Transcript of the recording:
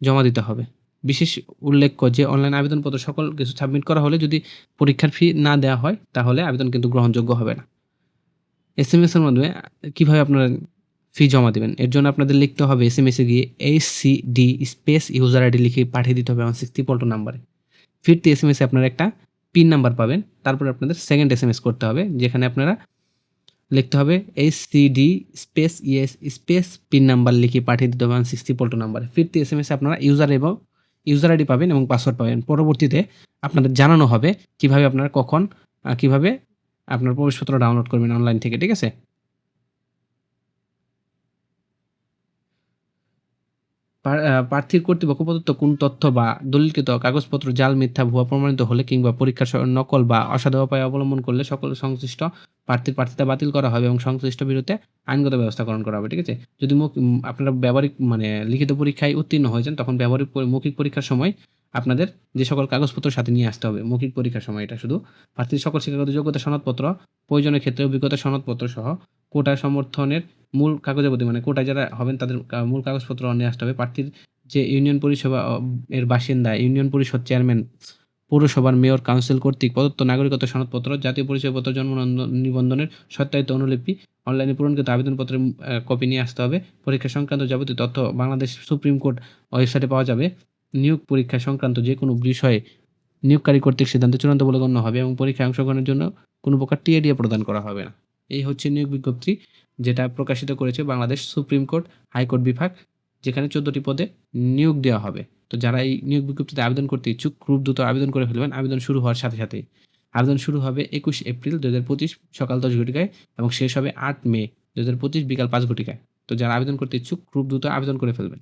জমা দিতে হবে। বিশেষ উল্লেখ্য যে অনলাইন আবেদনপত্র সকল কিছু সাবমিট করা হলে যদি পরীক্ষার ফি না দেওয়া হয় তাহলে আবেদন কিন্তু গ্রহণযোগ্য হবে না। এসএমএস এর মাধ্যমে কিভাবে আপনারা ফি জমা দিবেন? এর জন্য আপনাদের লিখতে হবে এসএমএস এ গিয়ে HCD স্পেস ইউজার আইডি লিখে পাঠিয়ে দিতে হবে আমার 60 পল্টন নাম্বারে। ফিরতি এসএমএস এ আপনারা একটা পিন নাম্বার পাবেন। তারপরে আপনাদের সেকেন্ড এসএমএস করতে হবে যেখানে আপনারা লিখতে হবে HCD space yes space pin number লিখে পাঠিয়ে দিতে হবে 160 পল্টন নাম্বারে। ফিরতি এসএমএসে আপনারা ইউজার আইডি পাবেন এবং পাসওয়ার্ড পাবেন। পরবর্তীতে আপনাদের জানানো হবে কিভাবে আপনারা কখন কিভাবে আপনার প্রবেশপত্র ডাউনলোড করবেন অনলাইন থেকে, ঠিক আছে? প্রার্থীর কর্তৃপক্ষ প্রদত্ত কোন তথ্য বা দলিলকৃত কাগজপত্র জাল, মিথ্যা, ভুয়া প্রমাণিত হলে কিংবা পরীক্ষার নকল বা অসাধু উপায় অবলম্বন করলে সকল সংশ্লিষ্ট প্রার্থিতা বাতিল করা হবে এবং সংশ্লিষ্ট বিরুদ্ধে আইনগত ব্যবস্থা গ্রহণ করা হবে, ঠিক আছে? যদি আপনারা ব্যবহারিক লিখিত পরীক্ষায় উত্তীর্ণ হয়ে যান তখন মৌখিক পরীক্ষার সময় আপনাদের যে সকল কাগজপত্র সাথে নিয়ে আসতে হবে মৌখিক পরীক্ষার সময়, এটা শুধু প্রার্থীর সকল শিক্ষাগত যোগ্যতা সনদপত্র, প্রয়োজনের ক্ষেত্রে অভিজ্ঞতা সনদপত্র সহ কোটা সমর্থনের মূল কাগজাবলী কোটায় যারা হবেন তাদের মূল কাগজপত্র নিয়ে আসতে হবে। প্রার্থীর যে ইউনিয়ন পরিষেবা এর বাসিন্দা, ইউনিয়ন পরিষদ চেয়ারম্যান, পৌরসভার মেয়র, কাউন্সিল কর্তৃক প্রদত্ত নাগরিকত্ব সনদপত্র, জাতীয় পরিচয়পত্র, জন্ম নিবন্ধনের সত্যায়িত অনুলিপি, অনলাইনে পূরণকৃত আবেদনপত্রের কপি নিয়ে আসতে হবে। পরীক্ষা সংক্রান্ত যাবতীয় তথ্য বাংলাদেশ সুপ্রিম কোর্ট ওয়েবসাইটে পাওয়া যাবে। নিয়োগ পরীক্ষা সংক্রান্ত যে কোনো বিষয়ে নিয়োগকারী কর্তৃক সিদ্ধান্ত চূড়ান্ত বলে গণ্য হবে এবং পরীক্ষায় অংশগ্রহণের জন্য কোনো প্রকার টিএডিএ প্রদান করা হবে না। এই হচ্ছে নিয়োগ বিজ্ঞপ্তি যেটা প্রকাশিত করেছে বাংলাদেশ সুপ্রিম কোর্ট হাইকোর্ট বিভাগ, যেখানে 14টি পদে নিয়োগ দেওয়া হবে। তো যারা এই নিয়োগ বিজ্ঞপ্তিতে আবেদন করতে ইচ্ছুক খুব দ্রুত আবেদন করে ফেলবেন। আবেদন শুরু হওয়ার সাথে সাথেই। আবেদন শুরু হবে 21 এপ্রিল 2025 সকাল 10 ঘটিকায় এবং শেষ হবে 8 মে 2025 বিকাল 5 ঘটিকায়। তো যারা আবেদন করতে ইচ্ছুক খুব দ্রুত আবেদন করে ফেলবেন।